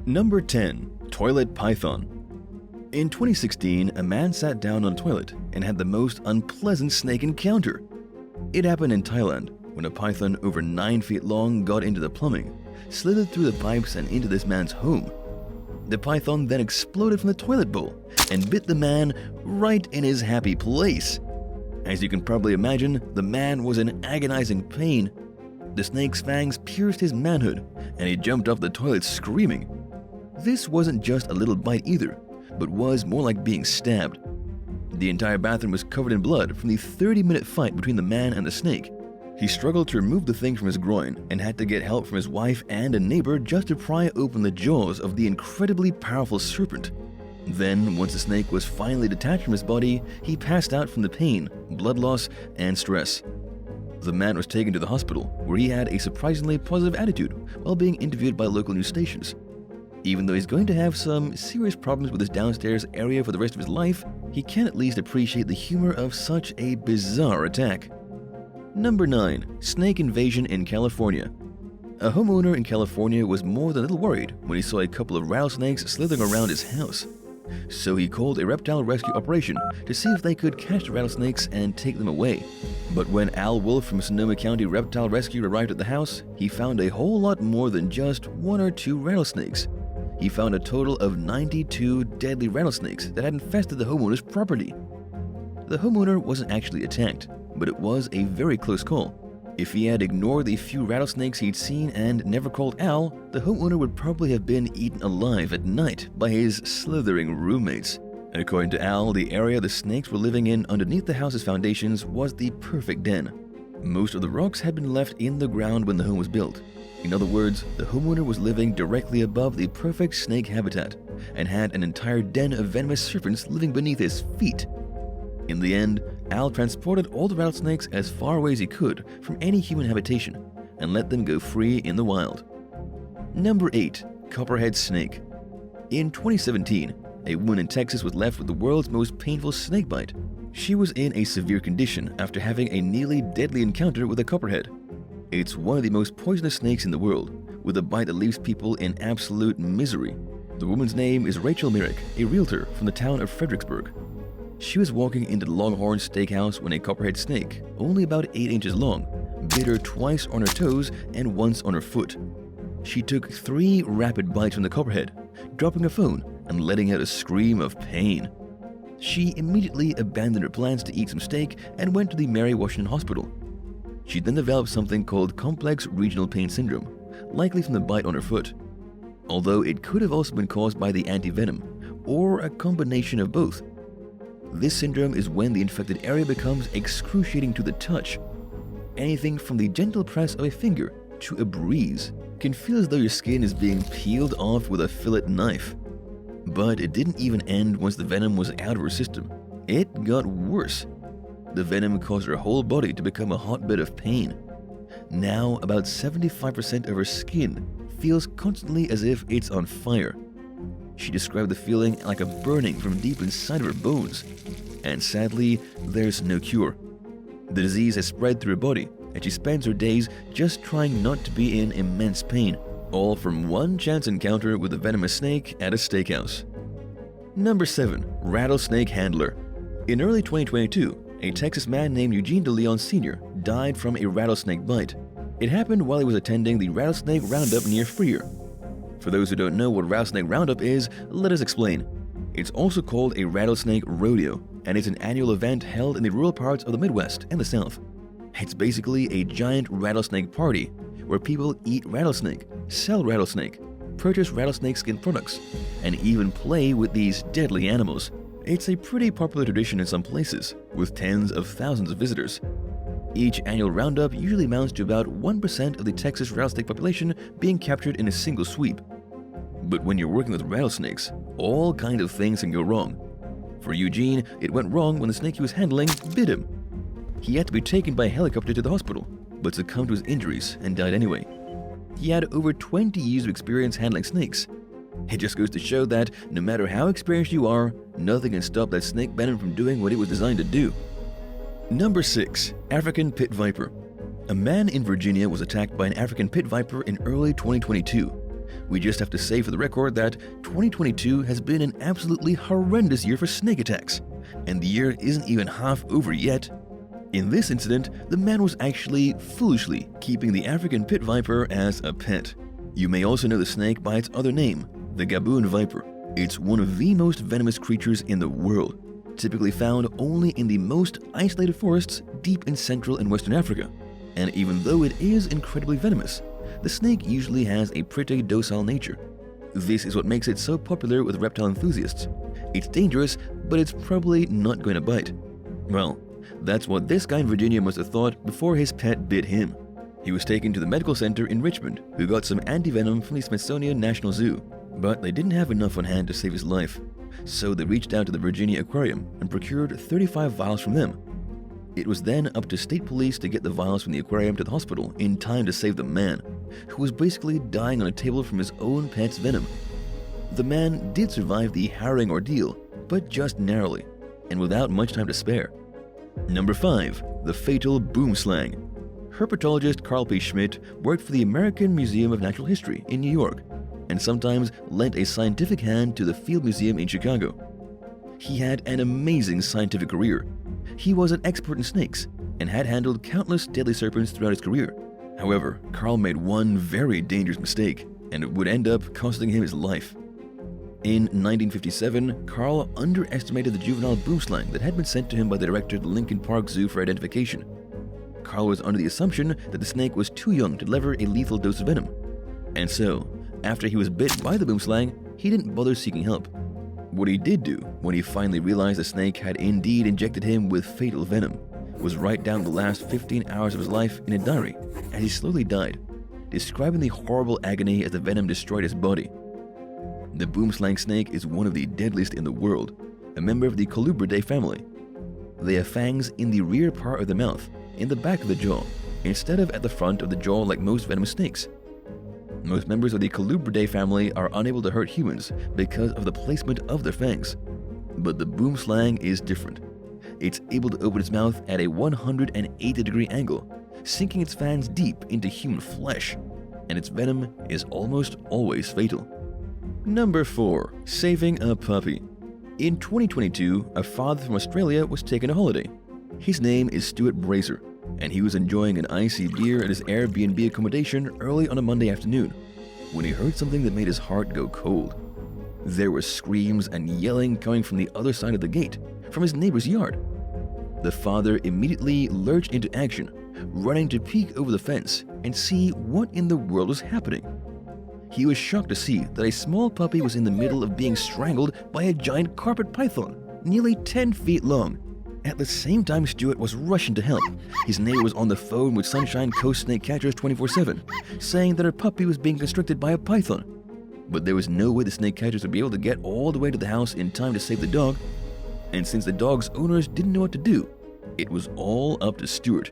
Number 10. Toilet Python. In 2016, a man sat down on a toilet and had the most unpleasant snake encounter. It happened in Thailand when a python over 9 feet long got into the plumbing, slithered through the pipes and into this man's home. The python then exploded from the toilet bowl and bit the man right in his happy place. As you can probably imagine, the man was in agonizing pain. The snake's fangs pierced his manhood, and he jumped off the toilet screaming. This wasn't just a little bite either, but was more like being stabbed. The entire bathroom was covered in blood from the 30-minute fight between the man and the snake. He struggled to remove the thing from his groin and had to get help from his wife and a neighbor just to pry open the jaws of the incredibly powerful serpent. Then, once the snake was finally detached from his body, he passed out from the pain, blood loss, and stress. The man was taken to the hospital, where he had a surprisingly positive attitude while being interviewed by local news stations. Even though he's going to have some serious problems with his downstairs area for the rest of his life, he can at least appreciate the humor of such a bizarre attack. Number 9. Snake Invasion in California. A homeowner in California was more than a little worried when he saw a couple of rattlesnakes slithering around his house. So he called a reptile rescue operation to see if they could catch the rattlesnakes and take them away. But when Al Wolf from Sonoma County Reptile Rescue arrived at the house, he found a whole lot more than just 1 or 2 rattlesnakes. He found a total of 92 deadly rattlesnakes that had infested the homeowner's property. The homeowner wasn't actually attacked, but it was a very close call. If he had ignored the few rattlesnakes he'd seen and never called Al, the homeowner would probably have been eaten alive at night by his slithering roommates. According to Al, the area the snakes were living in underneath the house's foundations was the perfect den. Most of the rocks had been left in the ground when the home was built. In other words, the homeowner was living directly above the perfect snake habitat and had an entire den of venomous serpents living beneath his feet. In the end, Al transported all the rattlesnakes as far away as he could from any human habitation and let them go free in the wild. Number 8. Copperhead Snake. In 2017, a woman in Texas was left with the world's most painful snake bite. She was in a severe condition after having a nearly deadly encounter with a copperhead. It's one of the most poisonous snakes in the world, with a bite that leaves people in absolute misery. The woman's name is Rachel Merrick, a realtor from the town of Fredericksburg. She was walking into the Longhorn Steakhouse when a copperhead snake, only about 8 inches long, bit her twice on her toes and once on her foot. She took 3 rapid bites from the copperhead, dropping her phone and letting out a scream of pain. She immediately abandoned her plans to eat some steak and went to the Mary Washington Hospital. She then developed something called complex regional pain syndrome, likely from the bite on her foot. Although it could have also been caused by the antivenom, or a combination of both. This syndrome is when the infected area becomes excruciating to the touch. Anything from the gentle press of a finger to a breeze can feel as though your skin is being peeled off with a fillet knife. But it didn't even end once the venom was out of her system. It got worse. The venom caused her whole body to become a hotbed of pain. Now, about 75% of her skin feels constantly as if it's on fire. She described the feeling like a burning from deep inside of her bones. And sadly, there's no cure. The disease has spread through her body, and she spends her days just trying not to be in immense pain, all from one chance encounter with a venomous snake at a steakhouse. Number 7. Rattlesnake Handler. In early 2022, a Texas man named Eugene DeLeon Sr. died from a rattlesnake bite. It happened while he was attending the Rattlesnake Roundup near Freer. For those who don't know what Rattlesnake Roundup is, let us explain. It's also called a rattlesnake rodeo, and it's an annual event held in the rural parts of the Midwest and the South. It's basically a giant rattlesnake party where people eat rattlesnake, sell rattlesnake, purchase rattlesnake skin products, and even play with these deadly animals. It's a pretty popular tradition in some places, with tens of thousands of visitors. Each annual roundup usually amounts to about 1% of the Texas rattlesnake population being captured in a single sweep. But when you're working with rattlesnakes, all kinds of things can go wrong. For Eugene, it went wrong when the snake he was handling bit him. He had to be taken by helicopter to the hospital, but succumbed to his injuries and died anyway. He had over 20 years of experience handling snakes. It just goes to show that no matter how experienced you are, nothing can stop that snake venom from doing what it was designed to do. Number 6. African Pit Viper. A man in Virginia was attacked by an African pit viper in early 2022. We just have to say for the record that 2022 has been an absolutely horrendous year for snake attacks, and the year isn't even half over yet. In this incident, the man was actually foolishly keeping the African pit viper as a pet. You may also know the snake by its other name, the Gaboon viper. It's one of the most venomous creatures in the world, typically found only in the most isolated forests deep in Central and Western Africa. And even though it is incredibly venomous, the snake usually has a pretty docile nature. This is what makes it so popular with reptile enthusiasts. It's dangerous, but it's probably not going to bite. Well, that's what this guy in Virginia must have thought before his pet bit him. He was taken to the medical center in Richmond, who got some anti-venom from the Smithsonian National Zoo. But they didn't have enough on hand to save his life, so they reached out to the Virginia Aquarium and procured 35 vials from them. It was then up to state police to get the vials from the aquarium to the hospital in time to save the man, who was basically dying on a table from his own pet's venom. The man did survive the harrowing ordeal, but just narrowly, and without much time to spare. Number 5. The fatal boomslang. Herpetologist Carl P. Schmidt worked for the American Museum of Natural History in New York, and sometimes lent a scientific hand to the Field Museum in Chicago. He had an amazing scientific career. He was an expert in snakes and had handled countless deadly serpents throughout his career. However, Carl made one very dangerous mistake, and it would end up costing him his life. In 1957, Carl underestimated the juvenile boomslang that had been sent to him by the director of the Lincoln Park Zoo for identification. Carl was under the assumption that the snake was too young to deliver a lethal dose of venom. And so, after he was bit by the boomslang, he didn't bother seeking help. What he did do, when he finally realized the snake had indeed injected him with fatal venom, was write down the last 15 hours of his life in a diary as he slowly died, describing the horrible agony as the venom destroyed his body. The boomslang snake is one of the deadliest in the world, a member of the Colubridae family. They have fangs in the rear part of the mouth, in the back of the jaw, instead of at the front of the jaw like most venomous snakes. Most members of the Colubridae family are unable to hurt humans because of the placement of their fangs. But the boomslang is different. It's able to open its mouth at a 180-degree angle, sinking its fangs deep into human flesh, and its venom is almost always fatal. Number 4. Saving a puppy. In 2022, a father from Australia was taking a holiday. His name is Stuart Brazer, and he was enjoying an icy beer at his Airbnb accommodation early on a Monday afternoon when he heard something that made his heart go cold. There were screams and yelling coming from the other side of the gate, from his neighbor's yard. The father immediately lurched into action, running to peek over the fence and see what in the world was happening. He was shocked to see that a small puppy was in the middle of being strangled by a giant carpet python, nearly 10 feet long. At the same time Stuart was rushing to help, his neighbor was on the phone with Sunshine Coast Snake Catchers 24/7, saying that her puppy was being constricted by a python. But there was no way the snake catchers would be able to get all the way to the house in time to save the dog. And since the dog's owners didn't know what to do, it was all up to Stuart.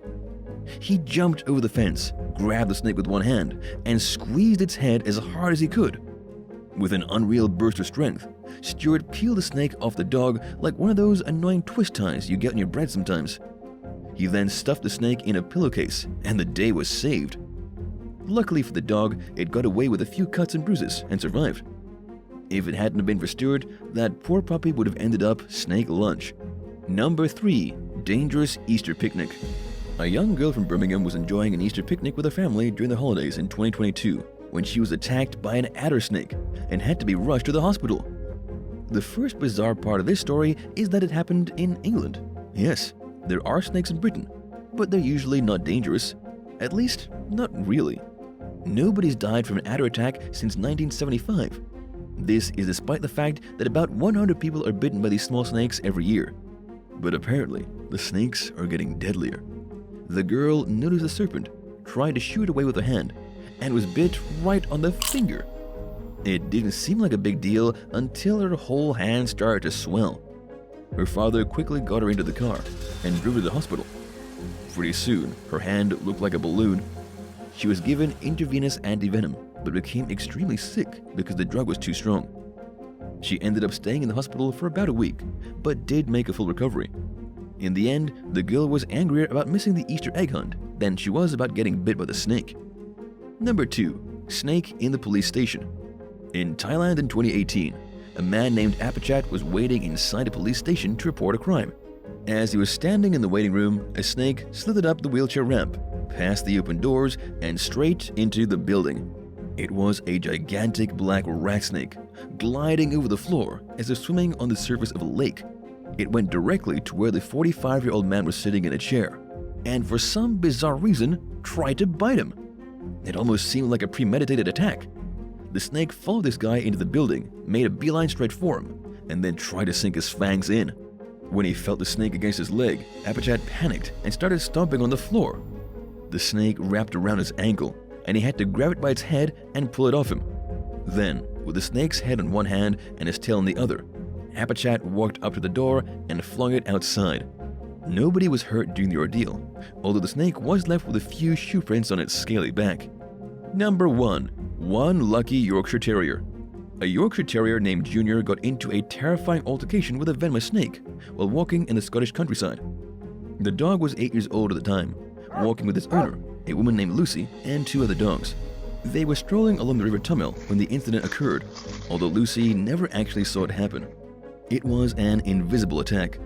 He jumped over the fence, grabbed the snake with one hand, and squeezed its head as hard as he could. With an unreal burst of strength, Stuart peeled the snake off the dog like one of those annoying twist ties you get on your bread sometimes. He then stuffed the snake in a pillowcase, and the day was saved. Luckily for the dog, it got away with a few cuts and bruises and survived. If it hadn't been for Stuart, that poor puppy would have ended up snake lunch. Number 3. Dangerous Easter Picnic. A young girl from Birmingham was enjoying an Easter picnic with her family during the holidays in 2022 when she was attacked by an adder snake and had to be rushed to the hospital. The first bizarre part of this story is that it happened in England. Yes, there are snakes in Britain, but they're usually not dangerous. At least, not really. Nobody's died from an adder attack since 1975. This is despite the fact that about 100 people are bitten by these small snakes every year. But apparently, the snakes are getting deadlier. The girl noticed a serpent, tried to shoo it away with her hand, and was bit right on the finger. It didn't seem like a big deal until her whole hand started to swell. Her father quickly got her into the car and drove her to the hospital. Pretty soon, her hand looked like a balloon. She was given intravenous antivenom, but became extremely sick because the drug was too strong. She ended up staying in the hospital for about a week, but did make a full recovery. In the end, the girl was angrier about missing the Easter egg hunt than she was about getting bit by the snake. Number 2. Snake in the police station. In Thailand in 2018, a man named Apachat was waiting inside a police station to report a crime. As he was standing in the waiting room, a snake slithered up the wheelchair ramp, past the open doors, and straight into the building. It was a gigantic black rat snake, gliding over the floor as if swimming on the surface of a lake. It went directly to where the 45-year-old man was sitting in a chair, and for some bizarre reason, tried to bite him. It almost seemed like a premeditated attack. The snake followed this guy into the building, made a beeline straight for him, and then tried to sink his fangs in. When he felt the snake against his leg, Apachat panicked and started stomping on the floor. The snake wrapped around his ankle, and he had to grab it by its head and pull it off him. Then, with the snake's head in one hand and his tail in the other, Apachat walked up to the door and flung it outside. Nobody was hurt during the ordeal, although the snake was left with a few shoe prints on its scaly back. Number 1. One lucky Yorkshire Terrier. A Yorkshire Terrier named Junior got into a terrifying altercation with a venomous snake while walking in the Scottish countryside. The dog was 8 years old at the time, walking with its owner, a woman named Lucy, and 2 other dogs. They were strolling along the River Tummel when the incident occurred, although Lucy never actually saw it happen. It was an invisible attack.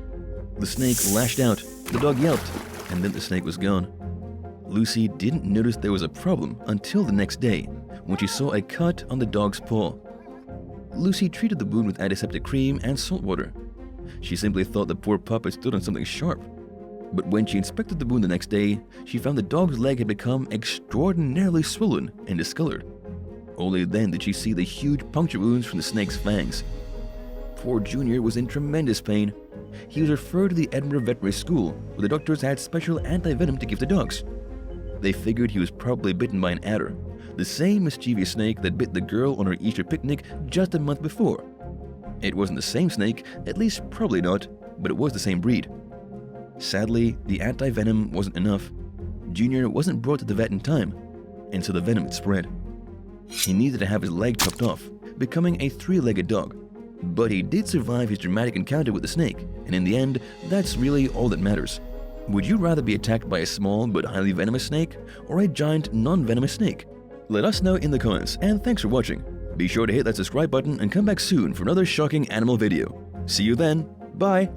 The snake lashed out, the dog yelped, and then the snake was gone. Lucy didn't notice there was a problem until the next day, when she saw a cut on the dog's paw. Lucy treated the wound with antiseptic cream and salt water. She simply thought the poor pup had stood on something sharp. But when she inspected the wound the next day, she found the dog's leg had become extraordinarily swollen and discolored. Only then did she see the huge puncture wounds from the snake's fangs. Poor Junior was in tremendous pain. He was referred to the Edinburgh Veterinary School, where the doctors had special anti-venom to give to dogs. They figured he was probably bitten by an adder, the same mischievous snake that bit the girl on her Easter picnic just a month before. It wasn't the same snake, at least probably not, but it was the same breed. Sadly, the anti-venom wasn't enough. Junior wasn't brought to the vet in time, and so the venom had spread. He needed to have his leg chopped off, becoming a 3-legged dog. But he did survive his dramatic encounter with the snake, and in the end, that's really all that matters. Would you rather be attacked by a small but highly venomous snake, or a giant non-venomous snake? Let us know in the comments, and thanks for watching. Be sure to hit that subscribe button and come back soon for another shocking animal video. See you then, bye!